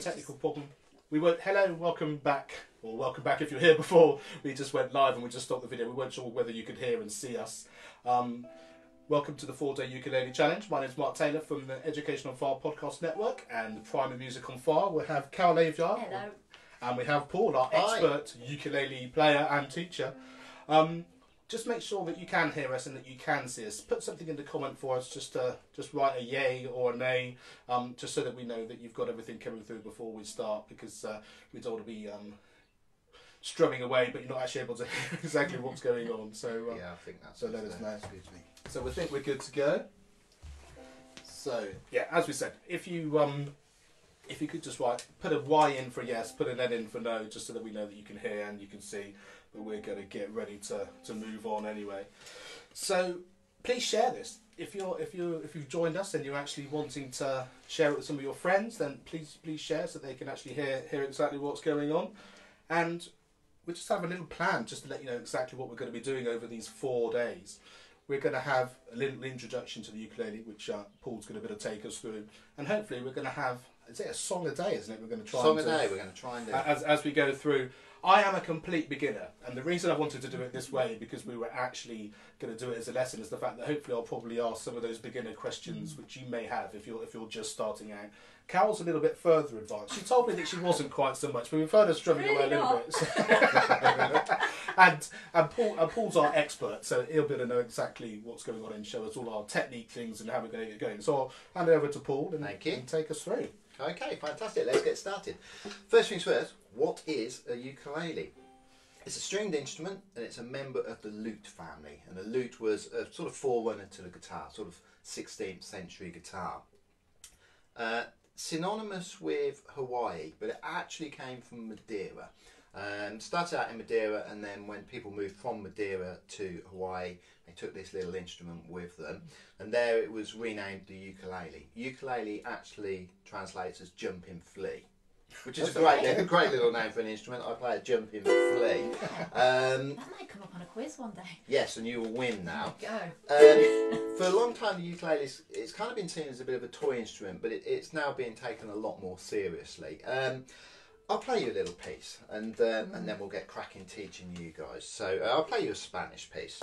technical problem. We weren't. Hello, welcome back, or welcome back if you're here before. We just went live and we just stopped the video. We weren't sure whether you could hear and see us. Welcome to the 4-Day Ukulele Challenge. My name is Mark Taylor from the Education on File podcast network and Primary Music on File. We have Carol Aveyard. Hello. And we have Paul, our expert ukulele player and teacher. Just make sure that you can hear us and that you can see us. Put something in the comment for us, just write a yay or a nay, just so that we know that you've got everything coming through before we start, because we don't want to be strumming away but you're not actually able to hear exactly what's going on. So yeah, I think that's so let us know. Good to me. So we think we're good to go. So yeah, as we said, if you could just put a Y in for yes, put an N in for no, just so that we know that you can hear and you can see. But we're going to get ready to move on anyway. So please share this. If you've joined us and you're actually wanting to share it with some of your friends, then please share so they can actually hear exactly what's going on. And we just have a little plan just to let you know exactly what we're going to be doing over these 4 days. We're going to have a little introduction to the ukulele, which Paul's going to take us through, and hopefully we're going to have, is it a song a day, isn't it? We're going to try song a day. We're going to try and do as we go through. I am a complete beginner, and the reason I wanted to do it this way, because we were actually going to do it as a lesson, is the fact that hopefully I'll probably ask some of those beginner questions which you may have if you're just starting out. Carol's a little bit further advanced. She told me that she wasn't quite so much, but we've heard her strumming away a little bit. and Paul's our expert, so he'll be able to know exactly what's going on and show us all our technique things and how we're going to get going. So I'll hand it over to Paul and take us through. Okay, fantastic. Let's get started. First things first, what is a ukulele? It's a stringed instrument and it's a member of the lute family. And the lute was a sort of forerunner to the guitar, sort of 16th century guitar. Synonymous with Hawaii, but it actually came from Madeira. Started out in Madeira, and then when people moved from Madeira to Hawaii, they took this little instrument with them, and there it was renamed the ukulele. Ukulele actually translates as jumping flea, which is a great little name for an instrument. I play a jumping flea. That might come up on a quiz one day. Yes, and you will win now. Go. For a long time, the ukulele it's kind of been seen as a bit of a toy instrument, but it's now being taken a lot more seriously. I'll play you a little piece, and then we'll get cracking teaching you guys. So I'll play you a Spanish piece.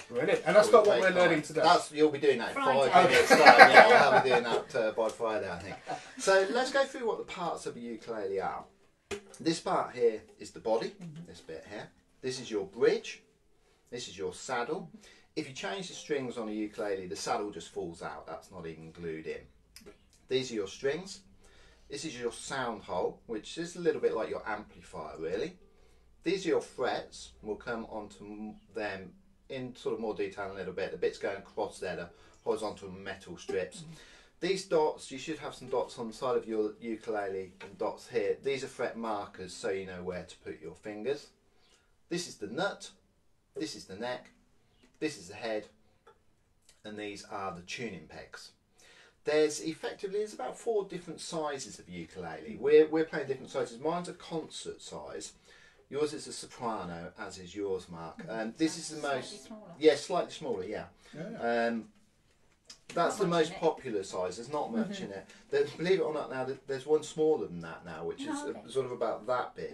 Brilliant. And that's not what we're learning today. You'll be doing that in 5 minutes time. Yeah, I'll be doing that by Friday, I think. So let's go through what the parts of a ukulele are. This part here is the body, this bit here. This is your bridge. This is your saddle. If you change the strings on a ukulele, the saddle just falls out. That's not even glued in. These are your strings. This is your sound hole, which is a little bit like your amplifier, really. These are your frets. We'll come onto them in sort of more detail in a little bit. The bits going across there, the horizontal metal strips. These dots, you should have some dots on the side of your ukulele and dots here. These are fret markers, so you know where to put your fingers. This is the nut, this is the neck, this is the head, and these are the tuning pegs. There's about 4 different sizes of ukulele. We're playing different sizes. Mine's a concert size. Yours is a soprano, as is yours, Mark. This is the most... Smaller. Yeah, slightly smaller, yeah. That's the most popular size. There's not much in it. Believe it or not, now there's one smaller than that now, which is sort of about that big.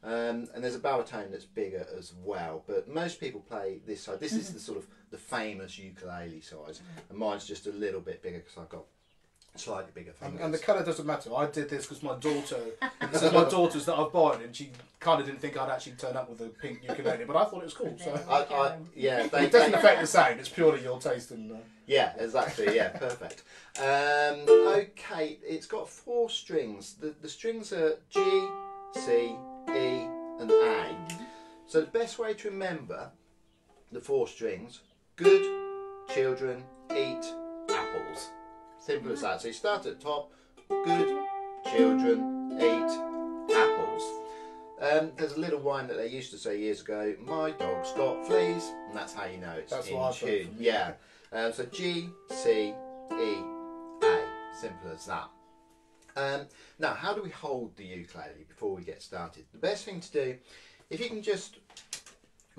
And there's a baritone that's bigger as well. But most people play this size. This is the sort of the famous ukulele size. And mine's just a little bit bigger because I've got Slightly bigger fingers. And the colour doesn't matter. I did this because my daughter, this is my daughter's that I've bought, and she kind of didn't think I'd actually turn up with a pink ukulele, but I thought it was cool. So yeah, it doesn't affect the sound. It's purely your taste and. Yeah, exactly. Yeah, perfect. Okay, it's got 4 strings. The strings are G, C, E, and A. So the best way to remember the 4 strings: good children eat apples. Simple as that. So you start at the top. Good children eat apples. There's a little rhyme that they used to say years ago. My dog's got fleas, and that's how you know it's in tune. Yeah. So G, C, E, A. Simple as that. Now, how do we hold the ukulele before we get started? The best thing to do, if you can just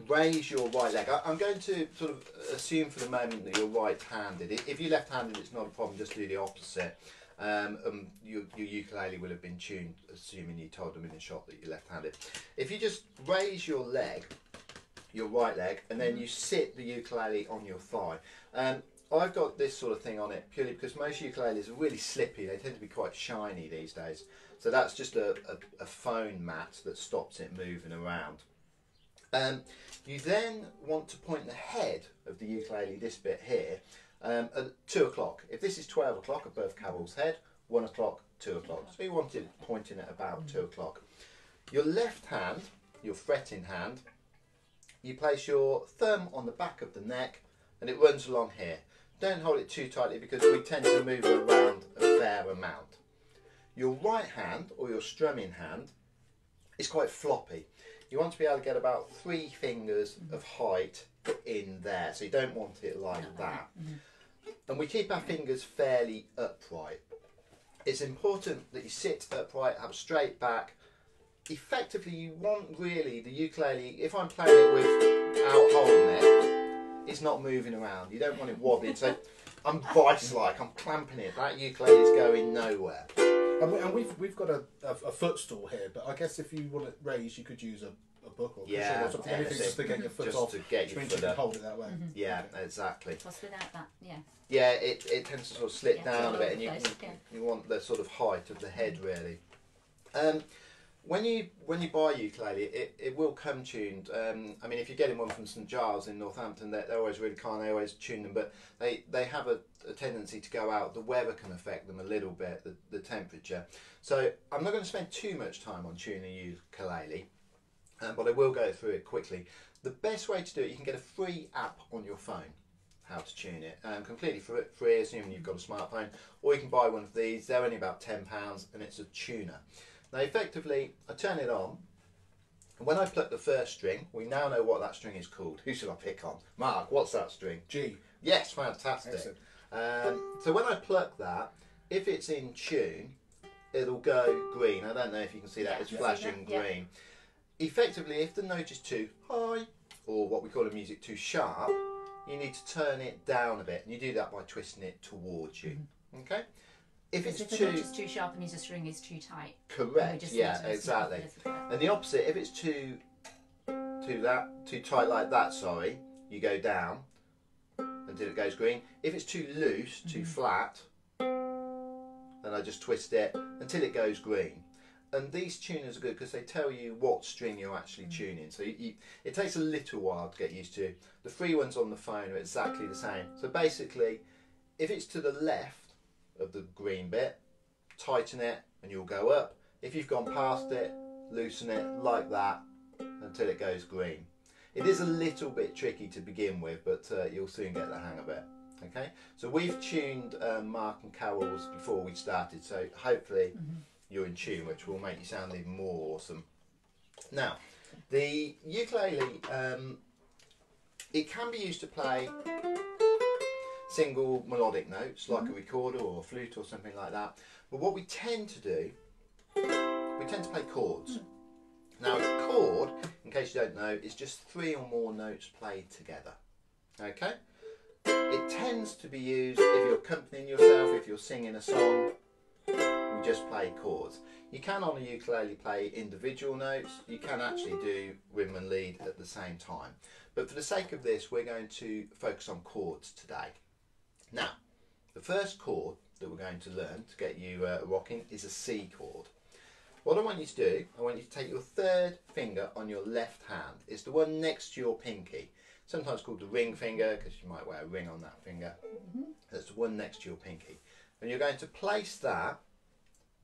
raise your right leg. I'm going to sort of assume for the moment that you're right-handed. If you're left-handed, it's not a problem. Just do the opposite. Your ukulele will have been tuned, assuming you told them in the shop that you're left-handed. If you just raise your leg, your right leg, and then you sit the ukulele on your thigh. I've got this sort of thing on it purely because most ukuleles are really slippy. They tend to be quite shiny these days. So that's just a foam mat that stops it moving around. You then want to point the head of the ukulele, this bit here, at 2 o'clock. If this is 12 o'clock above Carol's head, 1 o'clock, 2 o'clock. So you want it pointing at about 2 o'clock. Your left hand, your fretting hand, you place your thumb on the back of the neck and it runs along here. Don't hold it too tightly because we tend to move it around a fair amount. Your right hand, or your strumming hand, is quite floppy. You want to be able to get about 3 fingers of height in there, so you don't want it like that. And we keep our fingers fairly upright. It's important that you sit upright, have a straight back. Effectively, you want really the ukulele, if I'm playing it without holding it, it's not moving around. You don't want it wobbling. So I'm vice-like, I'm clamping it. That ukulele is going nowhere. And we've got a footstool here, but I guess if you want it raised, you could use a book or or something. Anything just to get your foot off. To get your foot up. Hold it that way. Yeah, exactly. Plus without that, yeah. Yeah, it tends to sort of slip down a bit, and you want the sort of height of the head really. When you buy a ukulele, it will come tuned. I mean, if you're getting one from St Giles in Northampton, they're always really kind. They always tune them, but they have a tendency to go out. The weather can affect them a little bit, the temperature. So I'm not going to spend too much time on tuning a ukulele, but I will go through it quickly. The best way to do it, you can get a free app on your phone, how to tune it, completely free, assuming you've got a smartphone, or you can buy one of these. They're only about £10, and it's a tuner. Now effectively, I turn it on, and when I pluck the first string, we now know what that string is called. Who should I pick on? Mark, what's that string? G. Yes, fantastic. So when I pluck that, if it's in tune, it'll go green. I don't know if you can see that, it's flashing green. Effectively, if the note is too high, or what we call in music too sharp, you need to turn it down a bit, and you do that by twisting it towards you. Okay? If it's the note is too sharp and the string is too tight. Correct. Yeah, exactly. And the opposite, if it's too tight like that, sorry, you go down until it goes green. If it's too loose, too flat, then I just twist it until it goes green. And these tuners are good because they tell you what string you're actually tuning. So it takes a little while to get used to. The free ones on the phone are exactly the same. So basically, if it's to the left of the green bit, tighten it and you'll go up. If you've gone past it, loosen it like that until it goes green. It is a little bit tricky to begin with, but you'll soon get the hang of it. Okay, so we've tuned Mark and Carol's before we started, so hopefully you're in tune, which will make you sound even more awesome. Now, the ukulele, it can be used to play single melodic notes like a recorder or a flute or something like that, but what we tend to do, we tend to play chords. Now a chord, in case you don't know, is just 3 or more notes played together. Okay, it tends to be used if you're accompanying yourself, if you're singing a song, we just play chords. You can on a ukulele play individual notes, you can actually do rhythm and lead at the same time, but for the sake of this we're going to focus on chords today. Now, the first chord that we're going to learn to get you rocking is a C chord. What I want you to do, I want you to take your third finger on your left hand. It's the one next to your pinky. Sometimes called the ring finger because you might wear a ring on that finger. That's the one next to your pinky. And you're going to place that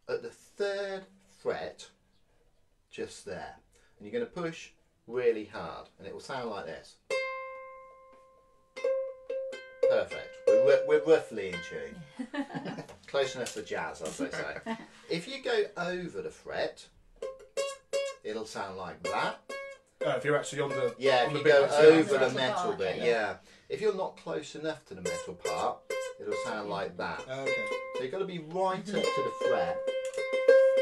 at the third fret, just there. And you're going to push really hard and it will sound like this. Perfect. We're roughly in tune. Close enough for jazz, as they say. If you go over the fret, it'll sound like that. If you're actually on the if you go over the metal bit, If you're not close enough to the metal part, it'll sound like that. Okay. So you've got to be right up to the fret.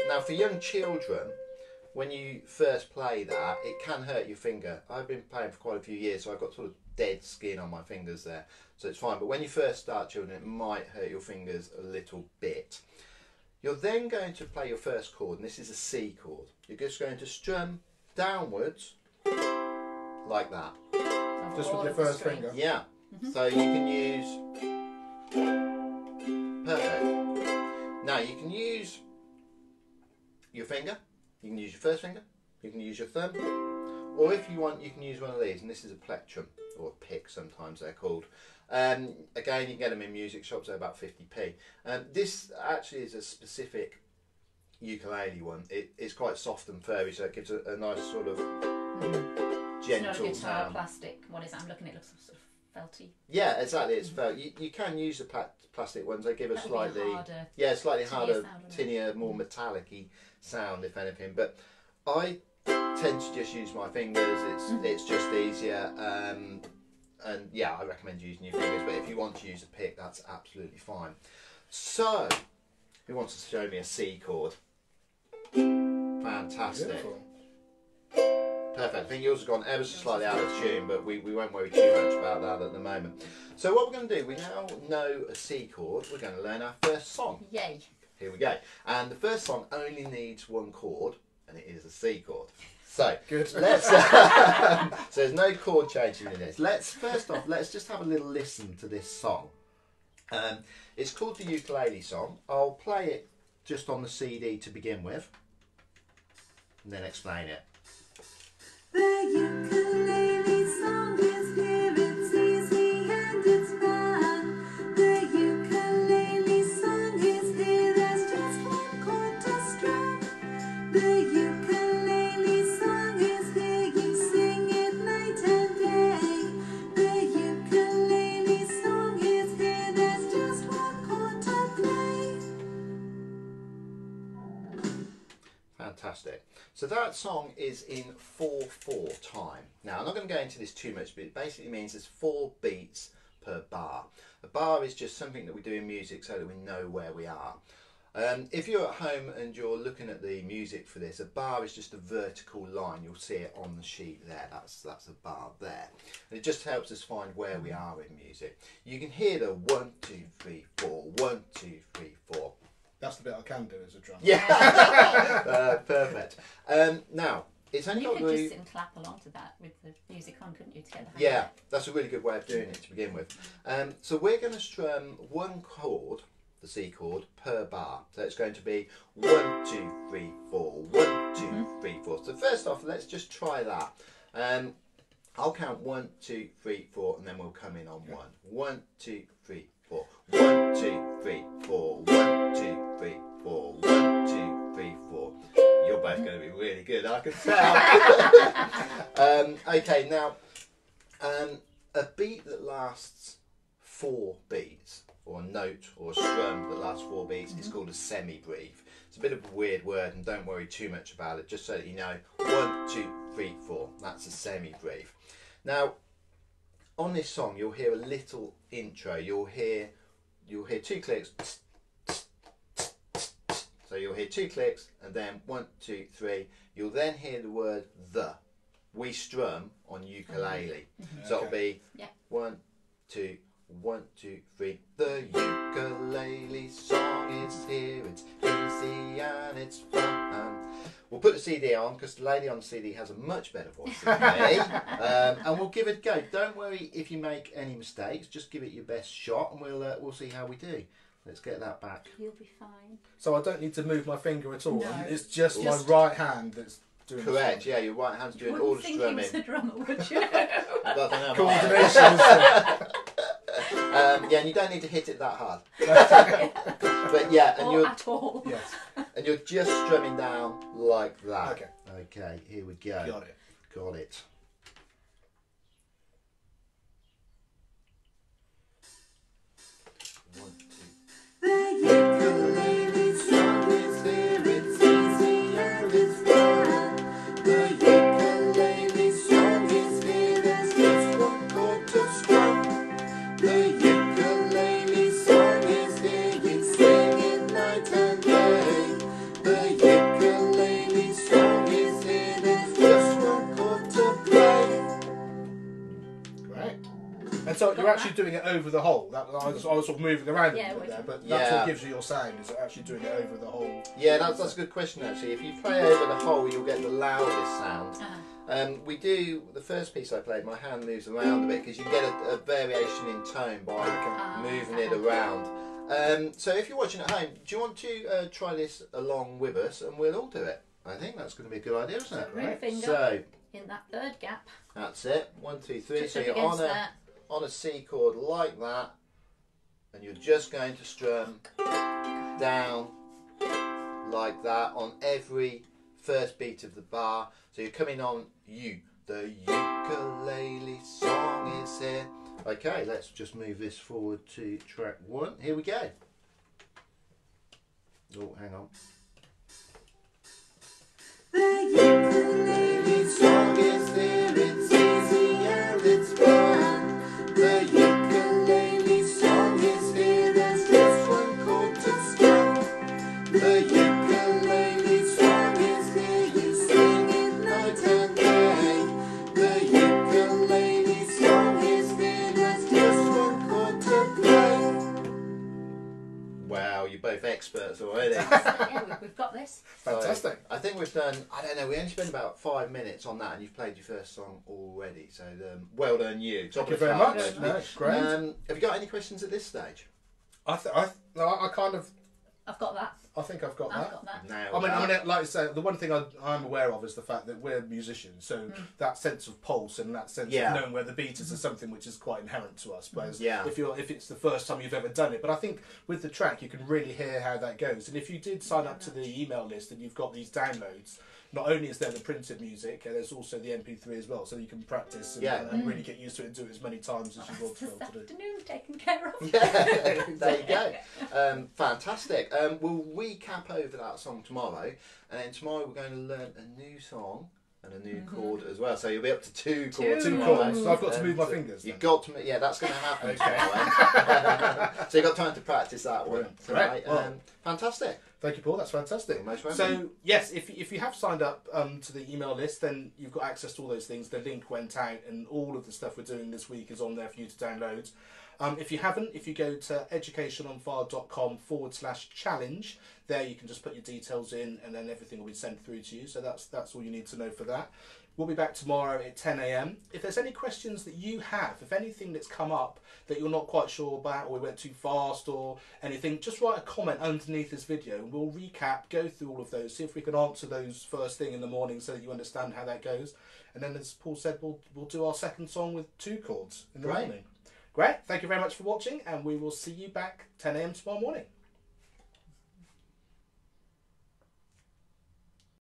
Now, for young children, when you first play that, it can hurt your finger. I've been playing for quite a few years, so I've got sort of dead skin on my fingers there, so it's fine. But when you first start children, it might hurt your fingers a little bit. You're then going to play your first chord, and this is a C chord. You're just going to strum downwards like that. Just with your first finger? Yeah. So you can use... Perfect. Now you can use your finger, you can use your first finger, you can use your thumb, or if you want you can use one of these, and this is a plectrum, or a pick sometimes they're called. Again, you can get them in music shops, they're about 50p. This actually is a specific ukulele one. It's quite soft and furry, so it gives a nice sort of gentle it's not a guitar sound. plastic. What is it? I'm looking at it, looks sort of felty. Yeah, exactly. It's felt. You can use the plastic ones. They give a slightly harder, harder, tinier, more metallic-y sound, if anything. But I tend to just use my fingers. It's just easier. And yeah, I recommend using your fingers. But if you want to use a pick, that's absolutely fine. So, who wants to show me a C chord? Fantastic. Beautiful. Perfect. I think yours has gone ever so slightly out of tune, but we won't worry too much about that at the moment. So what we're going to do, we now know a C chord. We're going to learn our first song. Yay. Here we go. And the first song only needs one chord, and it is a C chord. So good. Let's. So there's no chord changing in this. First off, let's just have a little listen to this song. It's called the Ukulele Song. I'll play it just on the CD to begin with, and then explain it. The ukulele song is here, it's easy and it's fun. The ukulele song is here, there's just one chord to strum. The ukulele song is here, you sing it night and day. The ukulele song is here, there's just one chord to play. Fantastic. So that song is in 4/4 time. Now, I'm not going to go into this too much, but it basically means there's 4 beats per bar. A bar is just something that we do in music so that we know where we are. If you're at home and you're looking at the music for this, a bar is just a vertical line. You'll see it on the sheet there. That's a bar there. And it just helps us find where we are in music. You can hear the 1, 2, 3, 4, 1, 2, 3, 4. That's the bit I can do as a drummer. Yeah, perfect. Now, it's only You got could really... just sit and clap along to that with the music on, couldn't you, to get the hang Yeah, of it? that's a really good way of doing it to begin with. So we're going to strum one chord, the C chord, per bar. So it's going to be 1, 2, 3, 4, 1, 2, 3, 4. So first off, let's just try that. I'll count 1, 2, 3, 4, and then we'll come in on 1. 1, 2, 3, 4. 1, 2, 3, 4. 1, 2, 3, 4. 1, 2, 3, 4. You're both going to be really good, I can tell. Okay, now, a beat that lasts 4 beats, or a note or a strum that lasts 4 beats, is called a semi-breve. It's a bit of a weird word, and don't worry too much about it, just so that you know. 1, 2, 3, 4. That's a semi-breve. Now, on this song, you'll hear a little intro. You'll hear 2 clicks. So you'll hear 2 clicks, and then 1, 2, 3. You'll then hear the word the. We strum on ukulele. So it'll be 1, 2, 1, 2, 3. The ukulele song is here. It's easy and it's fun. We'll put the CD on because the lady on the CD has a much better voice than me, and we'll give it a go. Don't worry if you make any mistakes. Just give it your best shot, and we'll see how we do. Let's get that back. You'll be fine. So I don't need to move my finger at all. No. It's just my Just- right hand that's doing Correct, the yeah, your right hand's doing Wouldn't all the think strumming. he was a drummer, would you? I don't know. coordination. Isn't it? Yeah, and you don't need to hit it that hard. But yeah, and or you're at all. Yes. and you're just strumming down like that. Okay. Okay, here we go. Got it. Got it. One, two. The ukulele song is here, it's easy and it's fun. The ukulele song is here, there's just one chord to strum. The ukulele song is here, you sing it night and day. The ukulele song is here, there's just one chord to play. Great. And so you're actually doing it over the whole. I was sort of moving around Yeah, a bit there, it was- but that's Yeah. what gives you your sound, is actually doing it over the whole. Yeah, that's a good question actually. If you play over the whole, you'll get the loudest sound. We do, the first piece I played, my hand moves around a bit because you get a variation in tone by moving it around. So if you're watching at home, do you want to try this along with us and we'll all do it? I think that's going to be a good idea, isn't it? Ring finger So in that third gap. that's it. 1, 2, 3. Just So up you're against that. on a C chord like that, and you're just going to strum down like that on every first beat of the bar. So you're coming on U. The ukulele song is here. Okay, let's just move this forward to track 1. Here we go. Oh, hang on. The ukulele song is here, it's easy and it's fun. The ukulele song is here, there's just one chord to strum. The ukulele song is here, you sing it night and day. The ukulele song is here, there's just one chord to play. Wow, you're both experts already. Yeah, we've got this. Fantastic. So, I think we've done, I don't know, we only spent about 5 minutes on that and you've played your first song already. So well done you. Thank you very much. No, great. Have you got any questions at this stage? I kind of. I've got that. I think I've got I've that. got that. Now, I mean, like I say, the one thing I'm aware of is the fact that we're musicians, so that sense of pulse and that sense Yeah. of knowing where the beat is something which is quite inherent to us. Whereas Yeah. if it's the first time you've ever done it, but I think with the track you can really hear how that goes. And if you did sign up to the email list and you've got these downloads, not only is there the printed music, there's also the MP3 as well, so you can practice and really get used to it and do it as many times as you want to This be able to do. afternoon taken care of. Yeah, there you go. Fantastic. We'll recap over that song tomorrow, and then tomorrow we're going to learn a new song and a new chord as well. So you'll be up to 2 chords. Two tomorrow. chords. So I've got to move my And, fingers. You've then. got to, yeah, that's going to happen Okay. tomorrow. So you've got time to practice that one Brilliant. tonight. Great. Well, Fantastic. Thank you, Paul. That's fantastic. You're most welcome. So, yes, if you have signed up to the email list, then you've got access to all those things. The link went out, and all of the stuff we're doing this week is on there for you to download. If you haven't, if you go to educationonfire.com/challenge, there you can just put your details in, and then everything will be sent through to you. So that's all you need to know for that. We'll be back tomorrow at 10 a.m. If there's any questions that you have, if anything that's come up that you're not quite sure about, or we went too fast or anything, just write a comment underneath this video and we'll recap, go through all of those, see if we can answer those first thing in the morning so that you understand how that goes. And then, as Paul said, we'll do our second song with 2 chords in the morning. Great. Thank you very much for watching, and we will see you back 10 a.m. tomorrow morning.